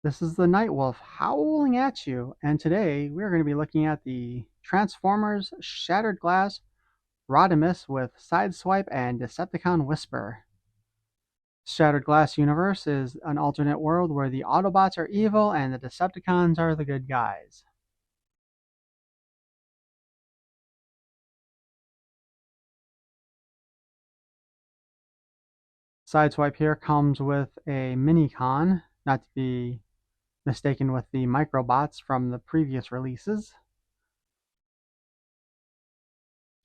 This is the Night Wolf howling at you, and today we're going to be looking at the Transformers Shattered Glass Rodimus with Sideswipe and Decepticon Whisper. Shattered Glass Universe is an alternate world where the Autobots are evil and the Decepticons are the good guys. Sideswipe here comes with a Minicon, not to be mistaken with the Microbots from the previous releases.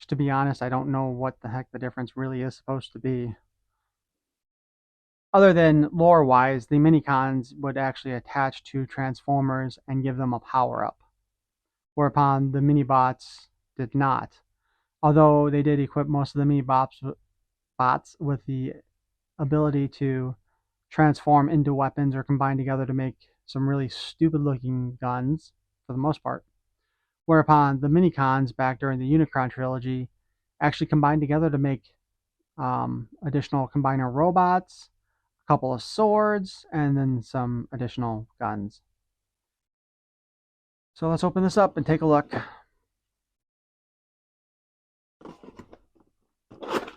To be honest, I don't know what the heck the difference really is supposed to be. Other than lore-wise, the Minicons would actually attach to Transformers and give them a power-up, whereupon the Minibots did not. Although they did equip most of the Minibots with the ability to transform into weapons or combine together to make some really stupid-looking guns, for the most part. Whereupon the Minicons, back during the Unicron trilogy, actually combined together to make additional combiner robots, a couple of swords, and then some additional guns. So let's open this up and take a look.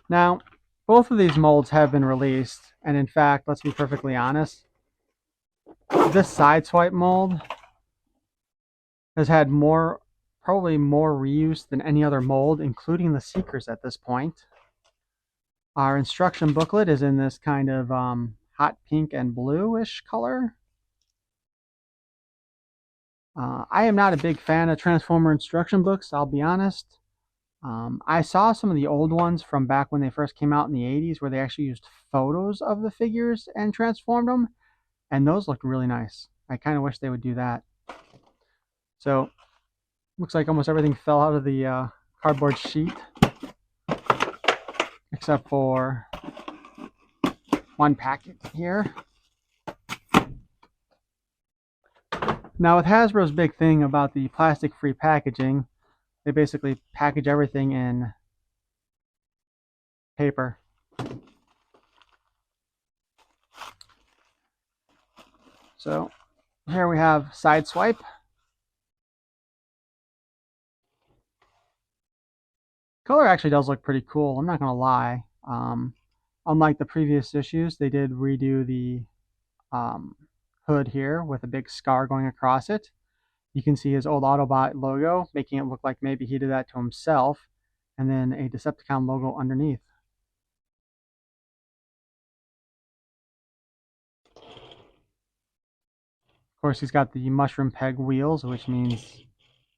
Now, both of these molds have been released, and in fact, let's be perfectly honest, this Sideswipe mold has had probably more reuse than any other mold, including the Seekers at this point. Our instruction booklet is in this kind of hot pink and bluish color. I am not a big fan of Transformer instruction books, I'll be honest. I saw some of the old ones from back when they first came out in the 80s where they actually used photos of the figures and transformed them, and those looked really nice. I kind of wish they would do that. So, looks like almost everything fell out of the cardboard sheet, except for one packet here. Now, with Hasbro's big thing about the plastic-free packaging, they basically package everything in paper. So here we have Sideswipe. Color actually does look pretty cool, I'm not going to lie. Unlike the previous issues, they did redo the hood here with a big scar going across it. You can see his old Autobot logo, making it look like maybe he did that to himself, and then a Decepticon logo underneath. Of course, he's got the mushroom peg wheels, which means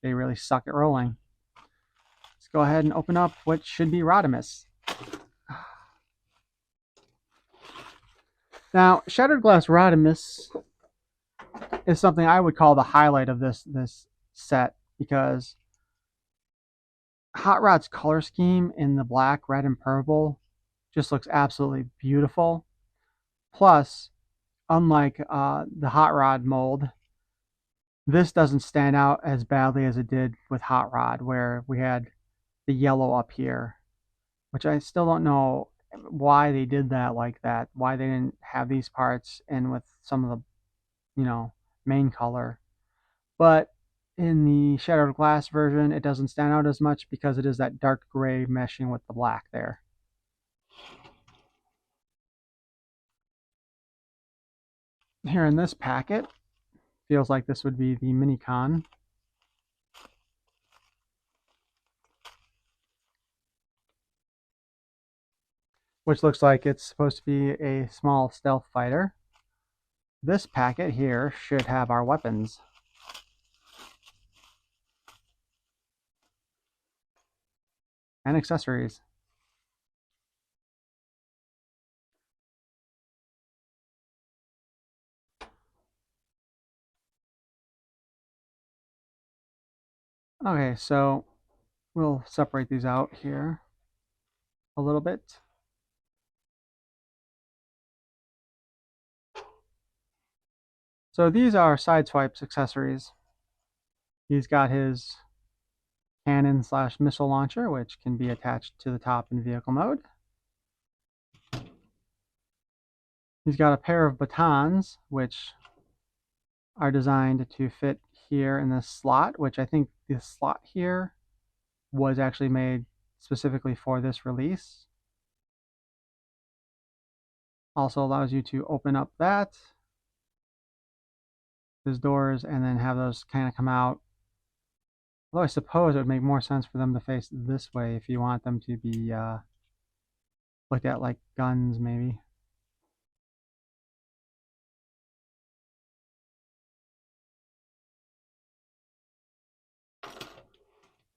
they really suck at rolling. Let's go ahead and open up what should be Rodimus. Now, Shattered Glass Rodimus is something I would call the highlight of this set, because Hot Rod's color scheme in the black, red, and purple just looks absolutely beautiful. Plus, unlike the Hot Rod mold, this doesn't stand out as badly as it did with Hot Rod, where we had the yellow up here, which I still don't know why they did that like that, why they didn't have these parts in with some of the main color. But in the Shattered Glass version, it doesn't stand out as much because it is that dark gray meshing with the black there. Here in this packet, feels like this would be the Minicon. Which looks like it's supposed to be a small stealth fighter. This packet here should have our weapons. And accessories. Okay, so we'll separate these out here a little bit. So these are Sideswipe's accessories. He's got his cannon / missile launcher, which can be attached to the top in vehicle mode. He's got a pair of batons, which are designed to fit here in this slot, which I think this slot here was actually made specifically for this release. Also allows you to open up those doors and then have those kind of come out. Although I suppose it would make more sense for them to face this way if you want them to be looked at like guns, maybe.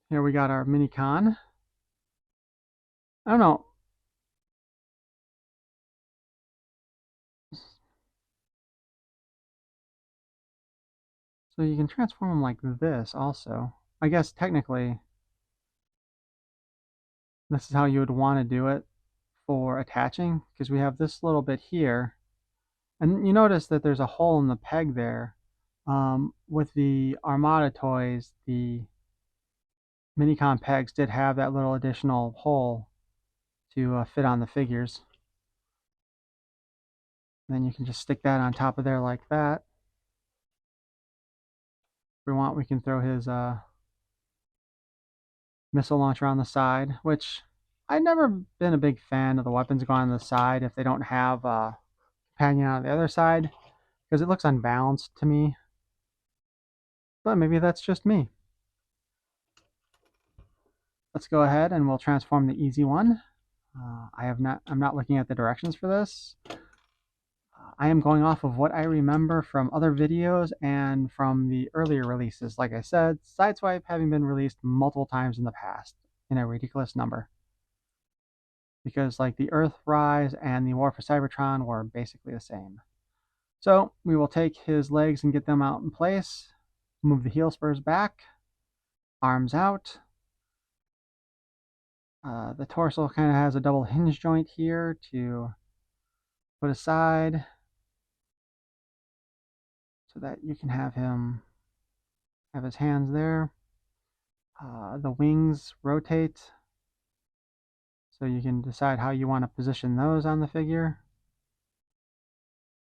Here we got our mini con. I don't know. So you can transform them like this also. I guess technically this is how you would want to do it for attaching, because we have this little bit here. And you notice that there's a hole in the peg there. With the Armada toys, the Minicon pegs did have that little additional hole to fit on the figures. And then you can just stick that on top of there like that. If we want, we can throw his missile launcher on the side, which I've never been a big fan of the weapons going on the side if they don't have a companion on the other side, because it looks unbalanced to me. But maybe that's just me. Let's go ahead and we'll transform the easy one. I'm not looking at the directions for this. I am going off of what I remember from other videos and from the earlier releases. Like I said, Sideswipe having been released multiple times in the past in a ridiculous number. Because like the Earthrise and the War for Cybertron were basically the same. So we will take his legs and get them out in place. Move the heel spurs back. Arms out. The torso kind of has a double hinge joint here to put aside so that you can have him have his hands there. The wings rotate so you can decide how you want to position those on the figure.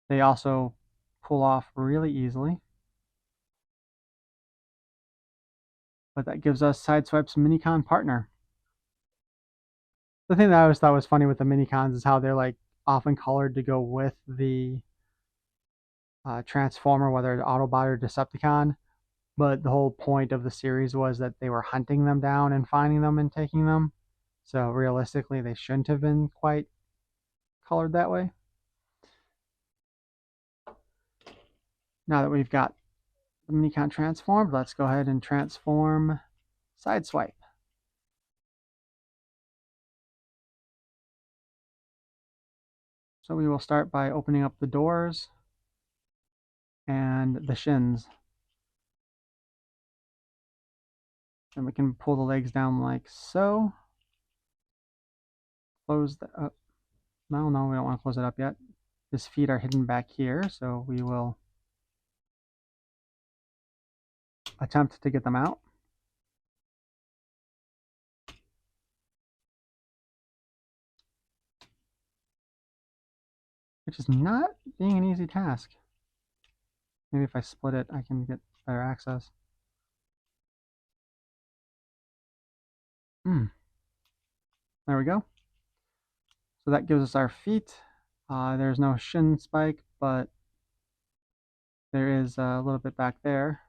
They also pull off really easily. But that gives us Sideswipe's Minicon partner. The thing that I always thought was funny with the Minicons is how they're like often colored to go with the Transformer, whether it's Autobot or Decepticon. But the whole point of the series was that they were hunting them down and finding them and taking them. So realistically, they shouldn't have been quite colored that way. Now that we've got the Minicon transformed, let's go ahead and transform Sideswipe. So we will start by opening up the doors and the shins. And we can pull the legs down like so. Close that up. No, we don't want to close it up yet. His feet are hidden back here, so we will attempt to get them out. Which is not being an easy task. Maybe if I split it, I can get better access. There we go. So that gives us our feet. There's no shin spike, but there is a little bit back there.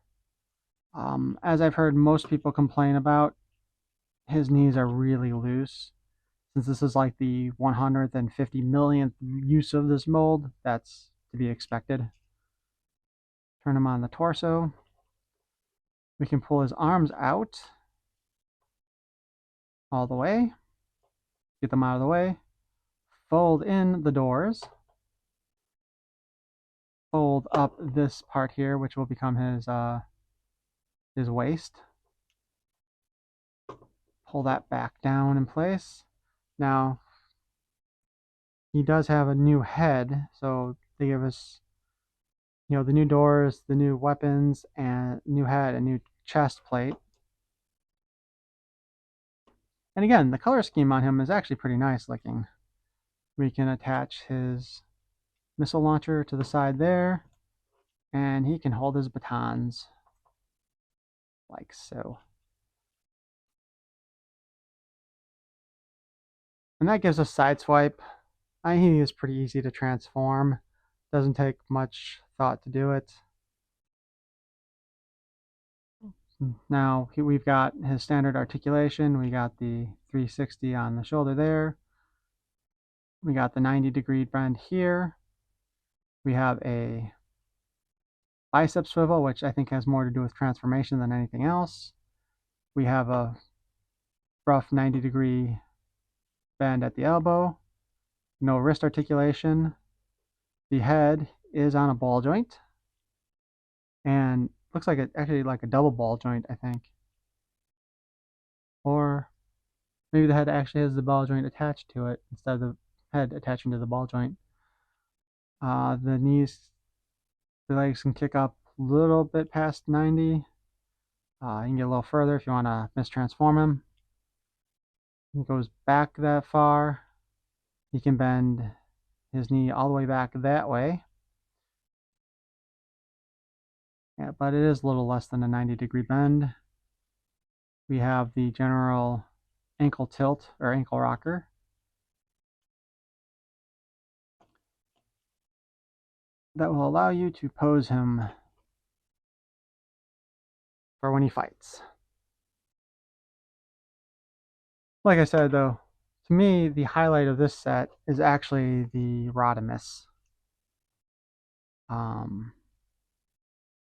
As I've heard most people complain about, his knees are really loose. Since this is like the 150 millionth use of this mold, that's to be expected. Turn him on the torso. We can pull his arms out all the way. Get them out of the way. Fold in the doors. Fold up this part here, which will become his waist. Pull that back down in place. Now, he does have a new head, so they give us, the new doors, the new weapons, and new head, a new chest plate. And again, the color scheme on him is actually pretty nice looking. We can attach his missile launcher to the side there. And he can hold his batons like so. And that gives us Sideswipe. I think it's pretty easy to transform. Doesn't take much thought to do it. Now we've got his standard articulation. We got the 360 on the shoulder there. We got the 90-degree bend here. We have a bicep swivel, which I think has more to do with transformation than anything else. We have a rough 90-degree bend at the elbow. No wrist articulation. The head is on a ball joint. And looks like it actually like a double ball joint, I think. Or maybe the head actually has the ball joint attached to it instead of the head attaching to the ball joint. The knees, the legs can kick up a little bit past 90. You can get a little further if you want to mistransform him. He goes back that far. He can bend his knee all the way back that way. Yeah, but it is a little less than a 90-degree bend. We have the general ankle tilt or ankle rocker. That will allow you to pose him for when he fights. Like I said, though, to me, the highlight of this set is actually the Rodimus.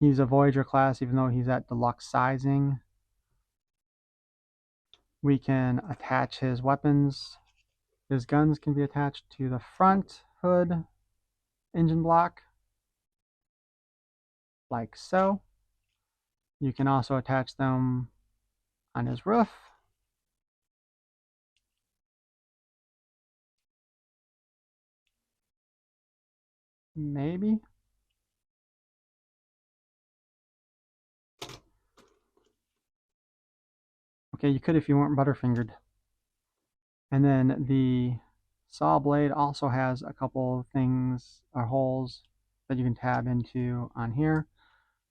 He's a Voyager class, even though he's at deluxe sizing. We can attach his weapons. His guns can be attached to the front hood engine block, like so. You can also attach them on his roof. Maybe. Okay, you could if you weren't butterfingered. And then the saw blade also has a couple things or holes that you can tab into on here.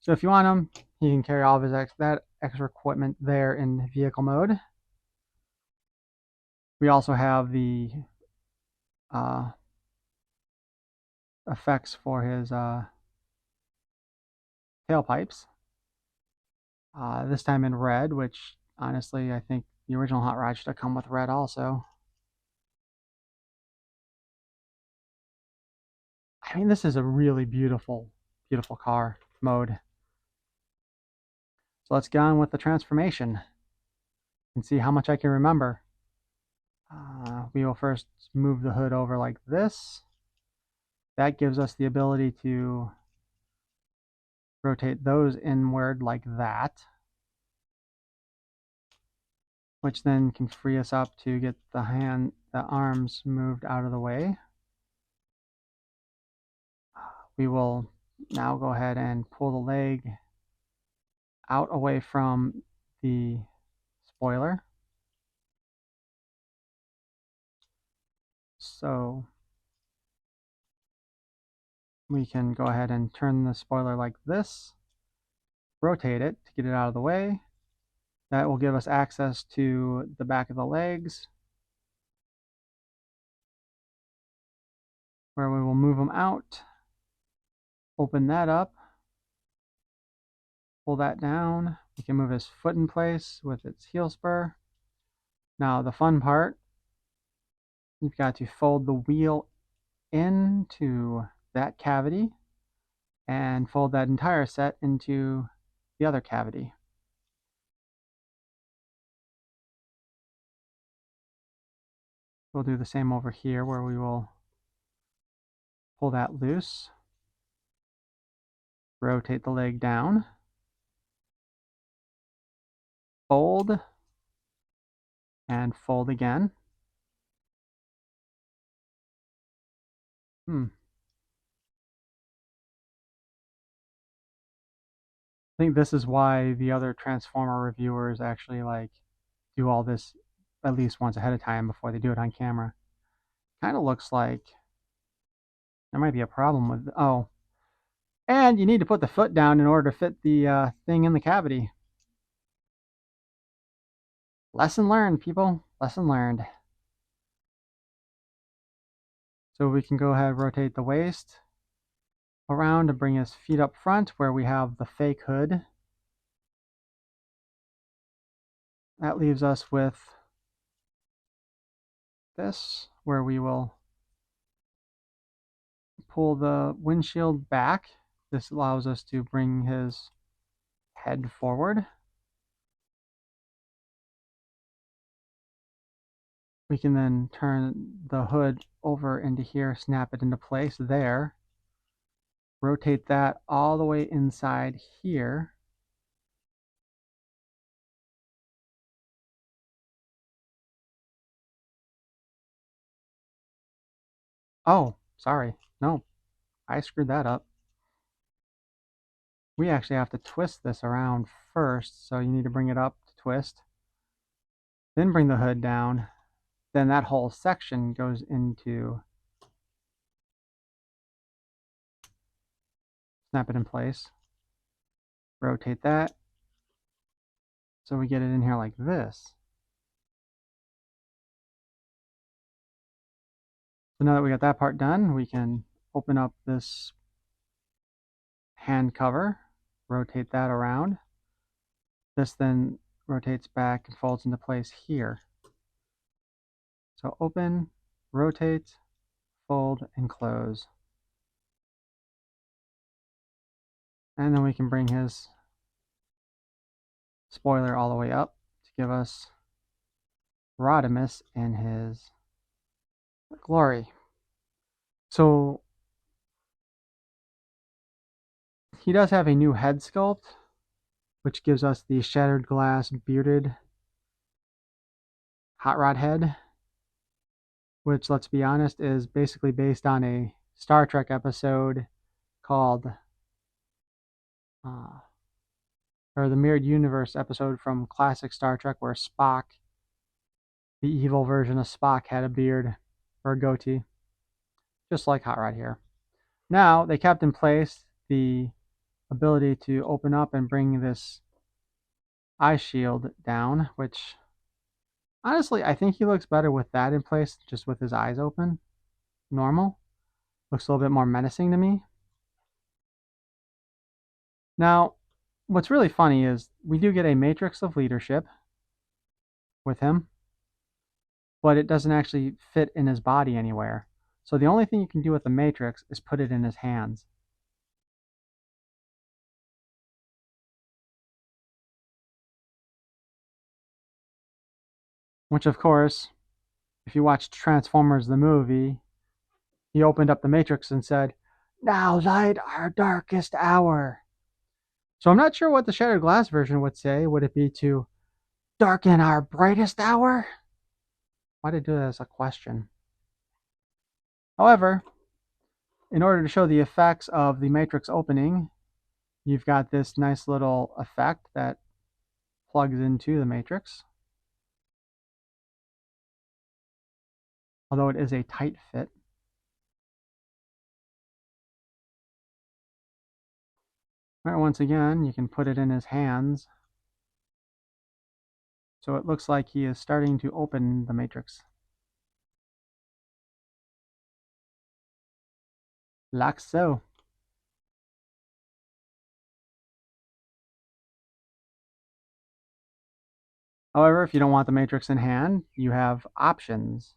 So if you want them, you can carry all of his that extra equipment there in vehicle mode. We also have the effects for his tailpipes. This time in red, which honestly I think the original Hot Rod should have come with red also. I mean, this is a really beautiful, beautiful car mode. So let's get on with the transformation and see how much I can remember. We will first move the hood over like this. That gives us the ability to rotate those inward like that, which then can free us up to get the arms moved out of the way. We will now go ahead and pull the leg out away from the spoiler. So we can go ahead and turn the spoiler like this, rotate it to get it out of the way. That will give us access to the back of the legs, where we will move them out, open that up, pull that down. We can move his foot in place with its heel spur. Now the fun part, you've got to fold the wheel into that cavity and fold that entire set into the other cavity. We'll do the same over here where we will pull that loose, rotate the leg down, fold, and fold again. I think this is why the other Transformer reviewers actually like do all this at least once ahead of time before they do it on camera. Kind of looks like there might be a problem with, oh, And you need to put the foot down in order to fit the thing in the cavity. Lesson learned, people. Lesson learned. So we can go ahead and rotate the waist around to bring his feet up front where we have the fake hood. That leaves us with this, where we will pull the windshield back. This allows us to bring his head forward. We can then turn the hood over into here, snap it into place there. Rotate that all the way inside here. Oh, sorry. No, I screwed that up. We actually have to twist this around first, so you need to bring it up to twist. Then bring the hood down. Then that whole section goes into, snap it in place. Rotate that. So we get it in here like this. So now that we got that part done, we can open up this hand cover, rotate that around. This then rotates back and folds into place here. So open, rotate, fold, and close. And then we can bring his spoiler all the way up to give us Rodimus in his glory. So he does have a new head sculpt, which gives us the shattered glass bearded hot rod head, which, let's be honest, is basically based on a Star Trek episode called or the Mirrored Universe episode from classic Star Trek, where Spock, the evil version of Spock, had a beard or a goatee, just like Hot Rod here. Now, they kept in place the ability to open up and bring this eye shield down, which honestly, I think he looks better with that in place, just with his eyes open. Normal. Looks a little bit more menacing to me. Now, what's really funny is we do get a matrix of leadership with him, but it doesn't actually fit in his body anywhere. So the only thing you can do with the matrix is put it in his hands. Which, of course, if you watched Transformers the movie, he opened up the matrix and said, "Now light our darkest hour." So I'm not sure what the Shattered Glass version would say. Would it be to darken our brightest hour? Why did I do that as a question? However, in order to show the effects of the matrix opening, you've got this nice little effect that plugs into the matrix. Although it is a tight fit. All right, once again, you can put it in his hands. So it looks like he is starting to open the matrix. Like so. However, if you don't want the matrix in hand, you have options.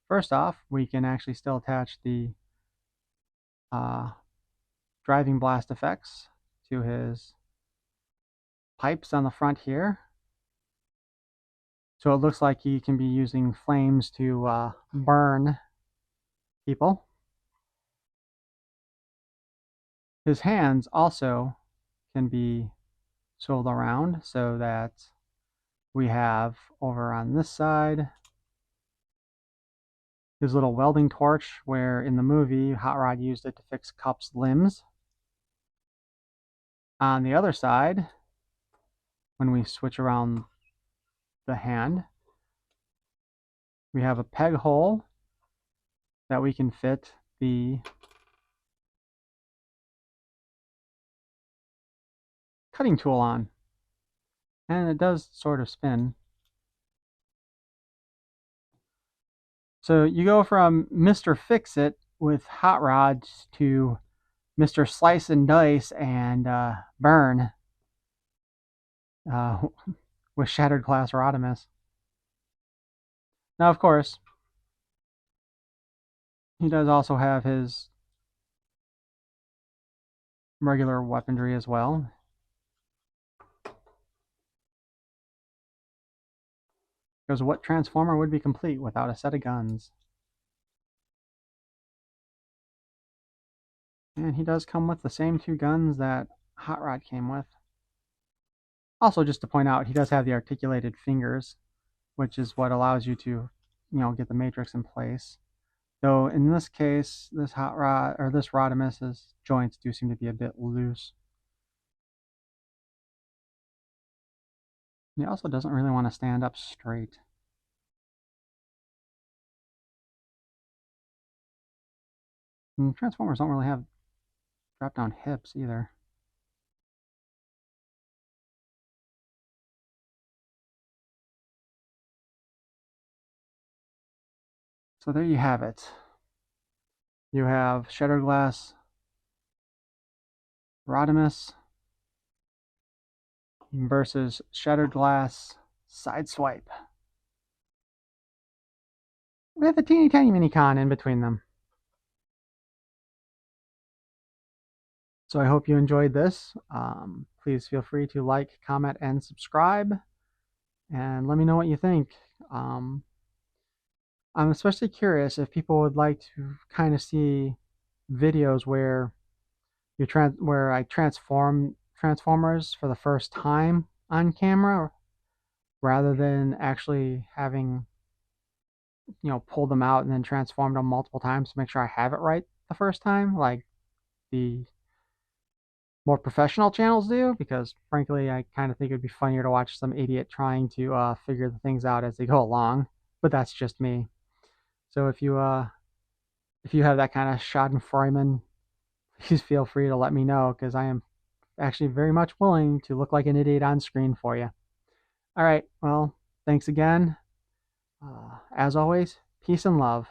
First off, we can actually still attach the driving blast effects to his pipes on the front here. So it looks like he can be using flames to burn people. His hands also can be swiveled around so that we have over on this side his little welding torch, where in the movie Hot Rod used it to fix Cup's limbs. On the other side, when we switch around the hand, we have a peg hole that we can fit the cutting tool on. And it does sort of spin. So you go from Mr. Fix-It with hot rods to Mr. Slice and Dice and Burn uh, with Shattered Glass Rodimus. Now, of course, he does also have his regular weaponry as well. Because what Transformer would be complete without a set of guns? And he does come with the same two guns that Hot Rod came with. Also, just to point out, he does have the articulated fingers, which is what allows you to, get the matrix in place. Though in this case, this Hot Rod or this Rodimus's joints do seem to be a bit loose. He also doesn't really want to stand up straight. And Transformers don't really have drop down hips either. So there you have it. You have Shattered Glass Rodimus versus Shattered Glass Sideswipe, with a teeny tiny mini con in between them. So I hope you enjoyed this. Please feel free to like, comment, and subscribe, and let me know what you think. I'm especially curious if people would like to kind of see videos where where I transform Transformers for the first time on camera, rather than actually having pull them out and then transform them multiple times to make sure I have it right the first time, like the more professional channels do, because frankly I kind of think it would be funnier to watch some idiot trying to figure the things out as they go along, but that's just me. So if you have that kind of schadenfreude, please feel free to let me know, because I am actually very much willing to look like an idiot on screen for you. All right, well, thanks again. As always, peace and love.